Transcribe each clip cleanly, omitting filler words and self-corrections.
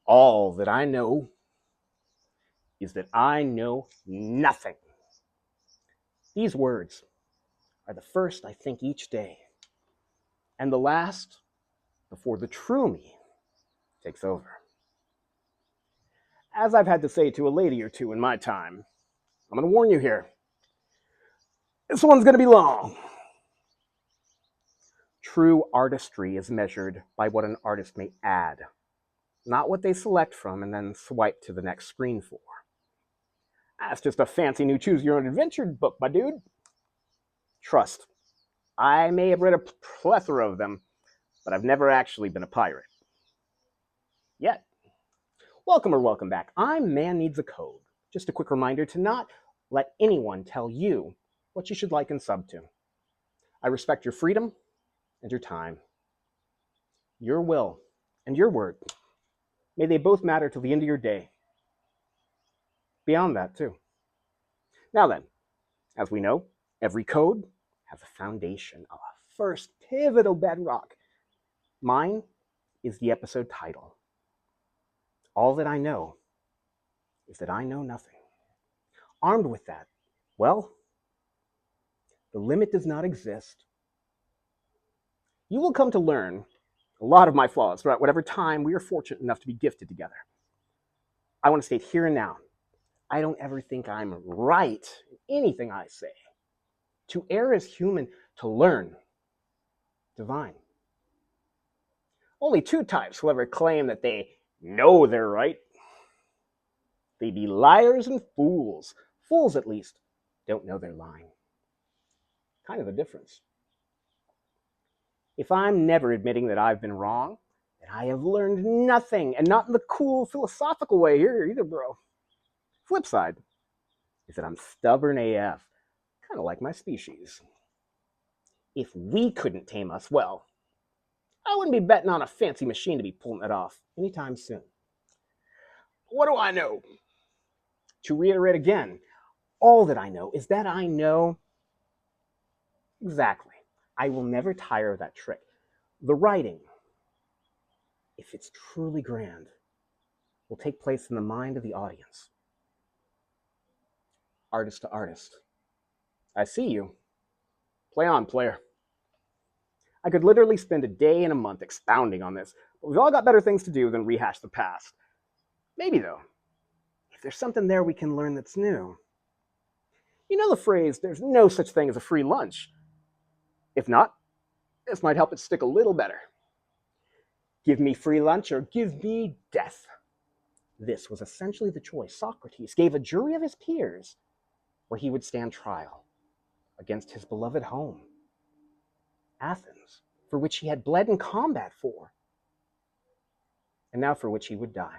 All that I know is that I know nothing. These words are the first I think each day, and the last before the true me takes over. As I've had to say to a lady or two in my time, I'm going to warn you here. This one's going to be long. True artistry is measured by what an artist may add, not what they select from and then swipe to the next screen for. That's just a fancy new choose your own adventure book, my dude. Trust, I may have read a plethora of them, but I've never actually been a pirate. Yet. Welcome or welcome back. I'm Man Needs a Code. Just a quick reminder to not let anyone tell you what you should like and sub to. I respect your freedom and your time, your will and your word. May they both matter till the end of your day. Beyond that, too. Now then, as we know, every code has a foundation, a first pivotal bedrock. Mine is the episode title. All that I know is that I know nothing. Armed with that, well, the limit does not exist. You will come to learn a lot of my flaws throughout whatever time we are fortunate enough to be gifted together. I want to state here and now, I don't ever think I'm right in anything I say. To err is human, to learn, divine. Only two types will ever claim that they know they're right. They be liars and fools. Fools, at least, don't know they're lying. Kind of a difference. If I'm never admitting that I've been wrong, then I have learned nothing, and not in the cool philosophical way here either, bro. Flip side is that I'm stubborn AF, kind of like my species. If we couldn't tame us, well, I wouldn't be betting on a fancy machine to be pulling it off anytime soon. What do I know? To reiterate again, all that I know is that I know exactly. I will never tire of that trick. The writing, if it's truly grand, will take place in the mind of the audience. Artist to artist. I see you. Play on, player. I could literally spend a day and a month expounding on this, but we've all got better things to do than rehash the past. Maybe, though, if there's something there we can learn that's new. You know the phrase, there's no such thing as a free lunch. If not, this might help it stick a little better. Give me free lunch or give me death. This was essentially the choice Socrates gave a jury of his peers where he would stand trial against his beloved home, Athens, for which he had bled in combat for, and now for which he would die.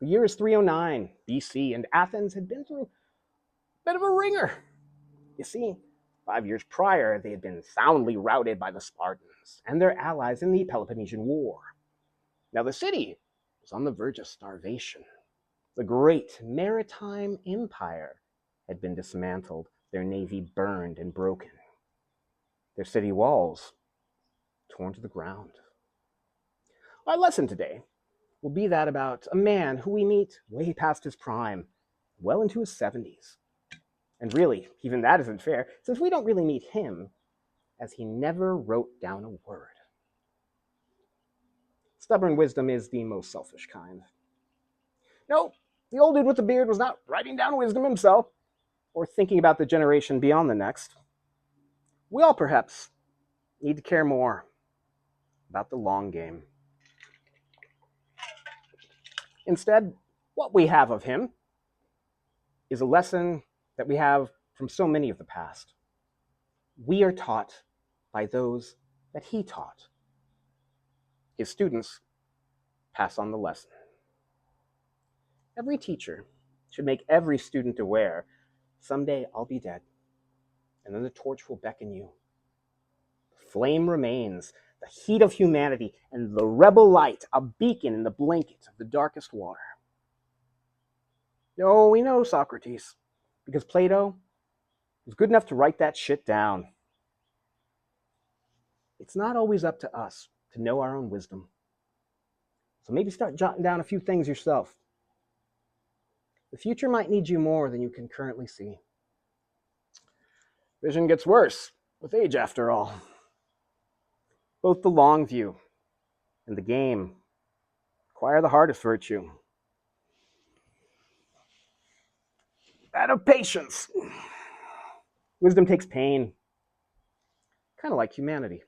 The year is 309 BC, and Athens had been through a bit of a ringer. You see, 5 years prior, they had been soundly routed by the Spartans and their allies in the Peloponnesian War. Now the city was on the verge of starvation. The great maritime empire had been dismantled, their navy burned and broken, their city walls torn to the ground. Our lesson today will be that about a man who we meet way past his prime, well into his 70s. And really, even that isn't fair, since we don't really meet him, as he never wrote down a word. Stubborn wisdom is the most selfish kind. No, the old dude with the beard was not writing down wisdom himself, or thinking about the generation beyond the next. We all perhaps need to care more about the long game. Instead, what we have of him is a lesson that we have from so many of the past. We are taught by those that he taught. His students pass on the lesson. Every teacher should make every student aware, someday I'll be dead, and then the torch will beckon you. The flame remains, the heat of humanity, and the rebel light, a beacon in the blanket of the darkest water. No, we know Socrates, because Plato was good enough to write that shit down. It's not always up to us to know our own wisdom. So maybe start jotting down a few things yourself. The future might need you more than you can currently see. Vision gets worse with age, after all. Both the long view and the game require the hardest virtue, that of patience. Wisdom takes pain, kind of like humanity.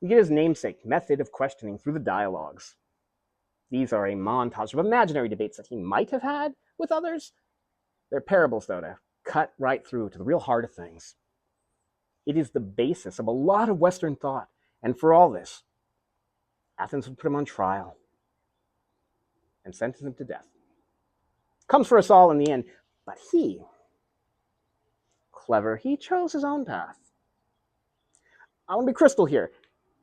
We get his namesake, method of questioning through the dialogues. These are a montage of imaginary debates that he might have had with others. They're parables, though, to cut right through to the real heart of things. It is the basis of a lot of Western thought, and for all this, Athens would put him on trial and sentence him to death. Comes for us all in the end, but he, clever, he chose his own path. I want to be crystal here.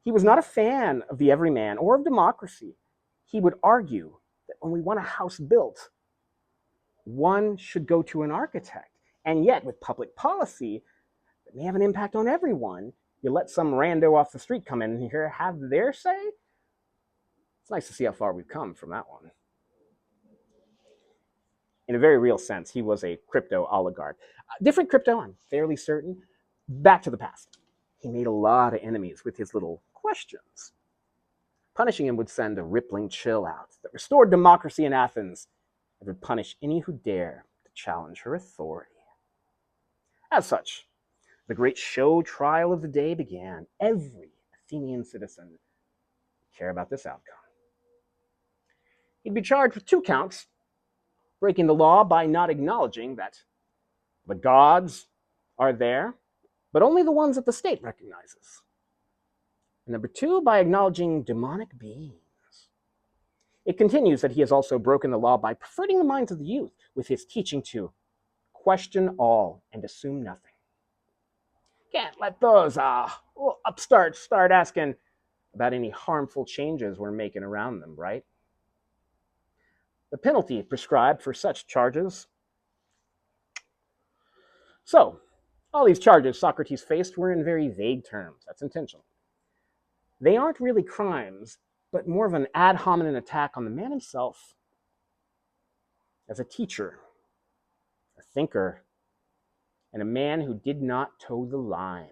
He was not a fan of the everyman or of democracy. He would argue that when we want a house built, one should go to an architect. And yet, with public policy that may have an impact on everyone, you let some rando off the street come in and here have their say? It's nice to see how far we've come from that one. In a very real sense, he was a crypto oligarch. Different crypto, I'm fairly certain. Back to the past. He made a lot of enemies with his little questions. Punishing him would send a rippling chill out that restored democracy in Athens and would punish any who dare to challenge her authority. As such, the great show trial of the day began. Every Athenian citizen would care about this outcome. He'd be charged with 2 counts, breaking the law by not acknowledging that the gods are there, but only the ones that the state recognizes. And number 2, by acknowledging demonic beings. It continues that he has also broken the law by perverting the minds of the youth with his teaching to question all and assume nothing. Can't let those upstarts start asking about any harmful changes we're making around them, right? The penalty prescribed for such charges. So, all these charges Socrates faced were in very vague terms. That's intentional. They aren't really crimes, but more of an ad hominem attack on the man himself as a teacher, a thinker, and a man who did not toe the line.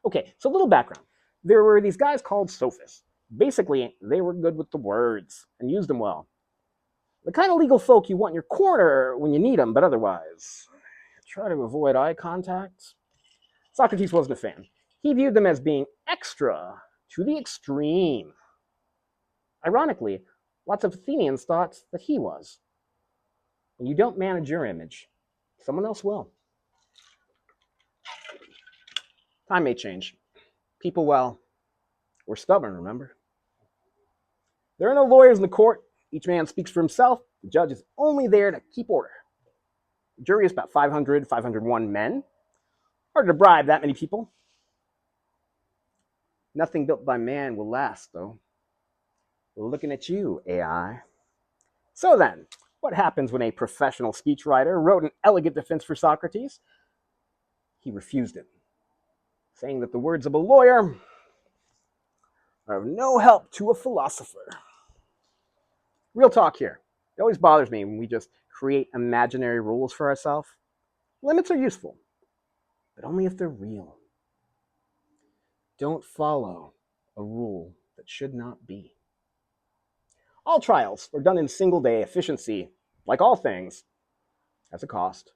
Okay, so a little background. There were these guys called sophists. Basically, they were good with the words and used them well. The kind of legal folk you want in your corner when you need them, but otherwise, try to avoid eye contact. Socrates wasn't a fan. He viewed them as being extra to the extreme. Ironically, lots of Athenians thought that he was. When you don't manage your image, someone else will. Time may change. People, well, we're stubborn, remember? There are no lawyers in the court. Each man speaks for himself. The judge is only there to keep order. The jury is about 500, 501 men. Hard to bribe that many people. Nothing built by man will last, though. We're looking at you, AI. So then, what happens when a professional speechwriter wrote an elegant defense for Socrates? He refused it, saying that the words of a lawyer are of no help to a philosopher. Real talk here. It always bothers me when we just create imaginary rules for ourselves. Limits are useful, but only if they're real. Don't follow a rule that should not be. All trials are done in single-day efficiency. Like all things, has a cost.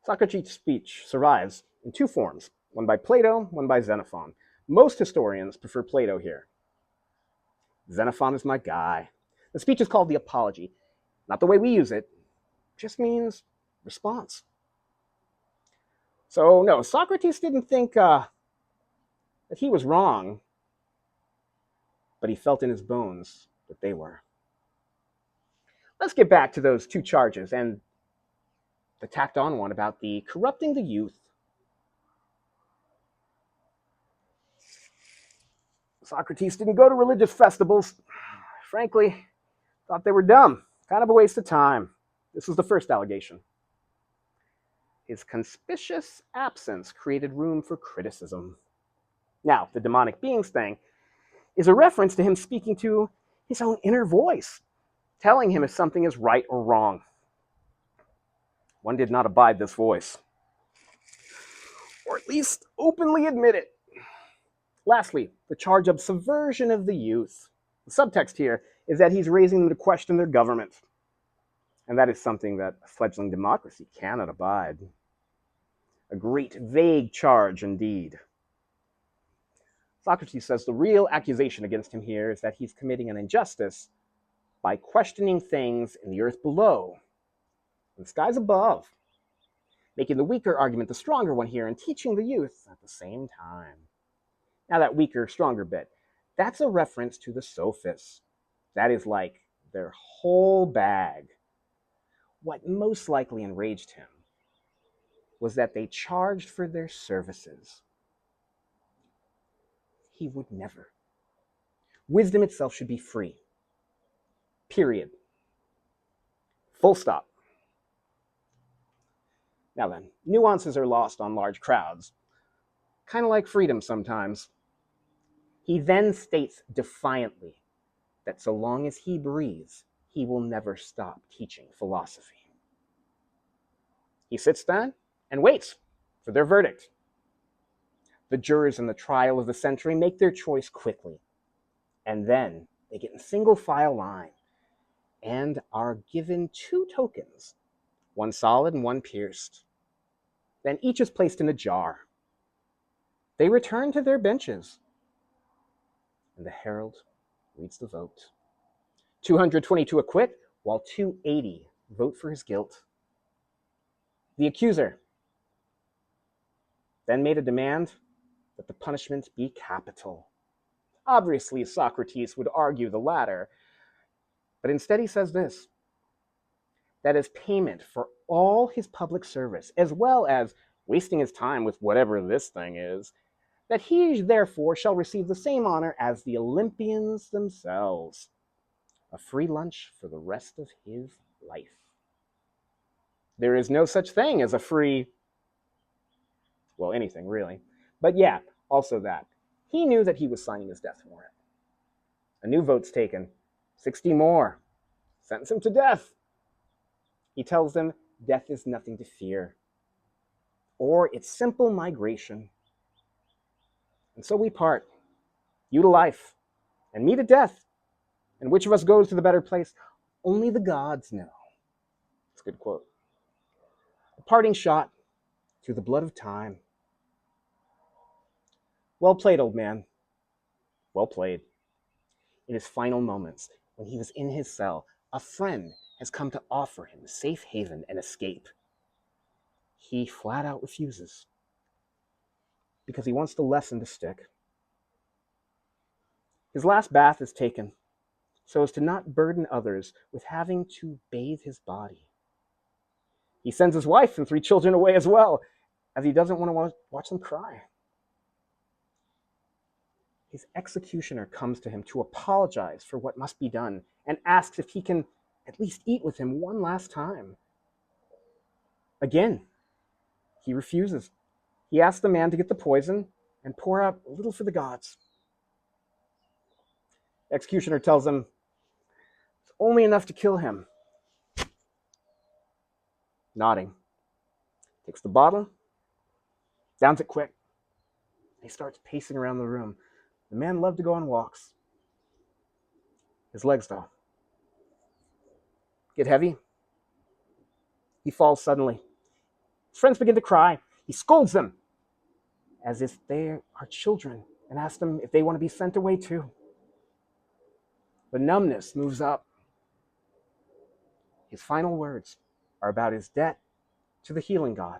Socrates' speech survives in 2 forms, one by Plato, one by Xenophon. Most historians prefer Plato here. Xenophon is my guy. The speech is called the Apology. Not the way we use it, just means response. So no, Socrates didn't think that he was wrong, but he felt in his bones that they were. Let's get back to those 2 charges and the tacked on one about the corrupting the youth. Socrates didn't go to religious festivals. Frankly, thought they were dumb. Kind of a waste of time. This was the first allegation. His conspicuous absence created room for criticism. Now, the demonic beings thing, is a reference to him speaking to his own inner voice, telling him if something is right or wrong. One did not abide this voice, or at least openly admit it. Lastly, the charge of subversion of the youth. The subtext here is that he's raising them to question their government. And that is something that a fledgling democracy cannot abide. A great vague charge indeed. Socrates says the real accusation against him here is that he's committing an injustice by questioning things in the earth below and the skies above, making the weaker argument the stronger one here and teaching the youth at the same time. Now that weaker, stronger bit, that's a reference to the sophists. That is like their whole bag. What most likely enraged him was that they charged for their services. He would never. Wisdom itself should be free. Period. Full stop. Now then, nuances are lost on large crowds. Kind of like freedom sometimes. He then states defiantly that so long as he breathes, he will never stop teaching philosophy. He sits down and waits for their verdict. The jurors in the trial of the century make their choice quickly, and then they get in single file line and are given two tokens, one solid and one pierced. Then each is placed in a jar. They return to their benches, and the herald reads the vote. 222 acquit, while 280 vote for his guilt. The accuser then made a demand that the punishment be capital. Obviously, Socrates would argue the latter, but instead he says this: that as payment for all his public service, as well as wasting his time with whatever this thing is, that he therefore shall receive the same honor as the Olympians themselves, a free lunch for the rest of his life. There is no such thing as a free, well, anything really. But yeah, also that. He knew that he was signing his death warrant. A new vote's taken. 60 more. Sentence him to death. He tells them death is nothing to fear, or it's simple migration. And so we part, you to life, and me to death. And which of us goes to the better place? Only the gods know. It's a good quote. A parting shot through the blood of time. Well played, old man. Well played. In his final moments, when he was in his cell, a friend has come to offer him safe haven and escape. He flat out refuses because he wants the lesson to stick. His last bath is taken so as to not burden others with having to bathe his body. He sends his wife and 3 children away as well, as he doesn't want to watch them cry. His executioner comes to him to apologize for what must be done and asks if he can at least eat with him one last time. Again, he refuses. He asks the man to get the poison and pour out a little for the gods. The executioner tells him it's only enough to kill him. Nodding, takes the bottle, downs it quick. He starts pacing around the room. The man loved to go on walks. His legs, though, get heavy. He falls suddenly. His friends begin to cry. He scolds them as if they are children and asks them if they want to be sent away too. The numbness moves up. His final words are about his debt to the healing god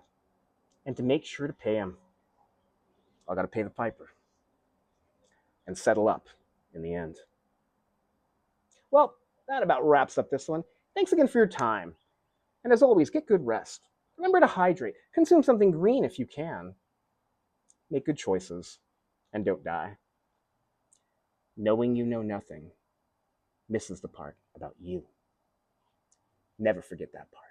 and to make sure to pay him. I got to pay the piper and settle up in the end. Well, that about wraps up this one. Thanks again for your time. And as always, get good rest. Remember to hydrate. Consume something green if you can. Make good choices and don't die. Knowing you know nothing misses the part about you. Never forget that part.